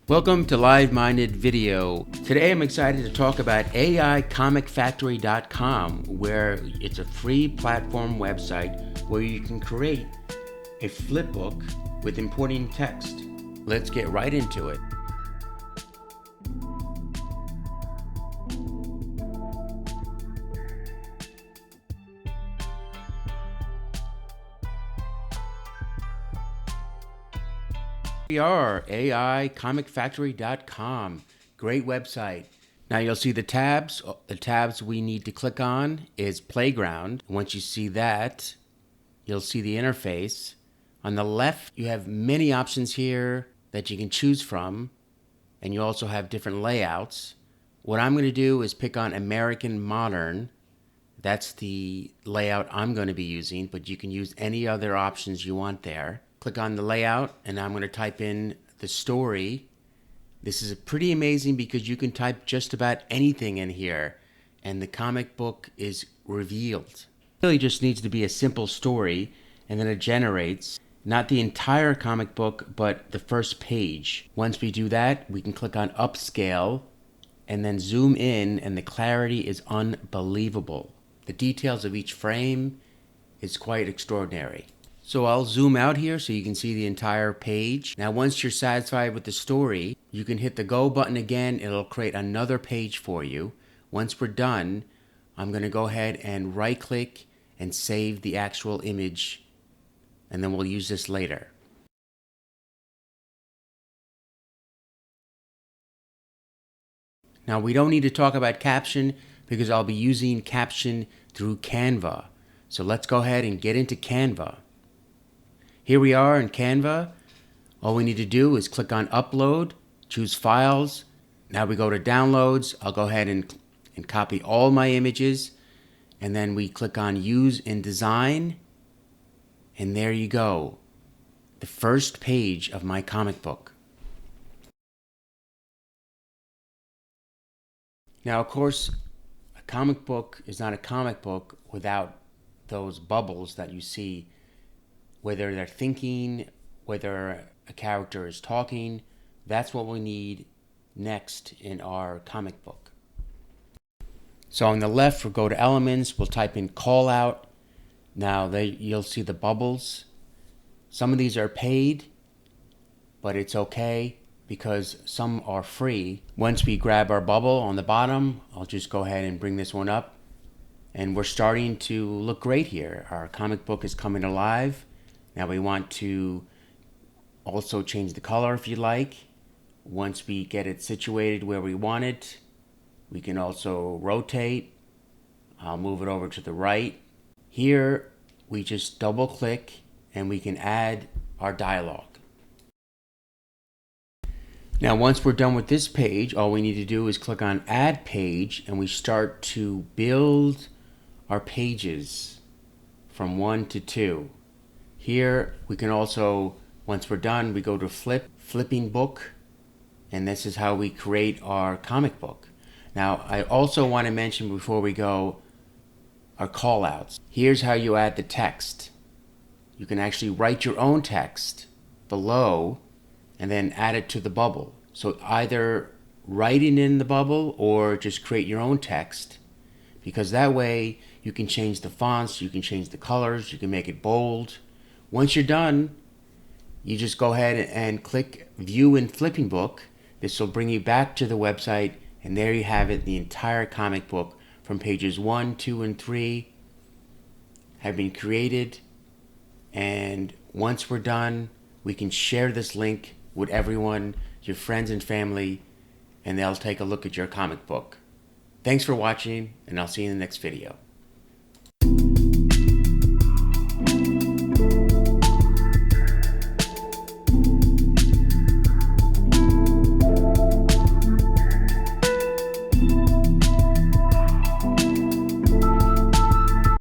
Welcome to Live Minded Video. Today I'm excited to talk about AIComicFactory.com, where it's a free platform website where you can create a flipbook with important text. Let's get right into it. We are AIComicFactory.com. Great website. Now you'll see the tabs. The tabs we need to click on is Playground. Once you see that, you'll see the interface. On the left, you have many options here that you can choose from, and you also have different layouts. What I'm going to do is pick on American Modern. That's the layout I'm going to be using, but you can use any other options you want there. Click on the layout, and I'm going to type in the story. This is pretty amazing because you can type just about anything in here, and the comic book is revealed. It really just needs to be a simple story, and then it generates not the entire comic book, but the first page. Once we do that, we can click on Upscale, and then zoom in, and the clarity is unbelievable. The details of each frame is quite extraordinary. So I'll zoom out here so you can see the entire page. Now once you're satisfied with the story, you can hit the go button again. It'll create another page for you. Once we're done, I'm going to go ahead and right click and save the actual image, and then we'll use this later. Now we don't need to talk about caption because I'll be using caption through Canva. So let's go ahead and get into Canva. Here we are in Canva. All we need to do is click on Upload, choose Files. Now we go to Downloads. I'll go ahead and copy all my images. And then we click on Use in Design. And there you go. The first page of my comic book. Now, of course, a comic book is not a comic book without those bubbles that you see. Whether they're thinking, whether a character is talking, that's what we need next in our comic book. So on the left, we'll go to Elements, we'll type in Call Out. Now you'll see the bubbles. Some of these are paid, but it's okay because some are free. Once we grab our bubble on the bottom, I'll just go ahead and bring this one up. And we're starting to look great here. Our comic book is coming alive. Now we want to also change the color if you like. Once we get it situated where we want it, we can also rotate. I'll move it over to the right. Here we just double click and we can add our dialogue. Now once we're done with this page, all we need to do is click on Add Page, and we start to build our pages from 1 to 2. Here we can also, once we're done, we go to flipping book, and this is how we create our comic book. Now I also want to mention before we go our callouts. Here's how you add the text. You can actually write your own text below and then add it to the bubble. So either writing in the bubble or just create your own text, because that way you can change the fonts, you can change the colors, you can make it bold. Once you're done, you just go ahead and click View in Flipping Book. This will bring you back to the website, and there you have it. The entire comic book from pages 1, 2, and 3 have been created. And once we're done, we can share this link with everyone, your friends and family, and they'll take a look at your comic book. Thanks for watching, and I'll see you in the next video.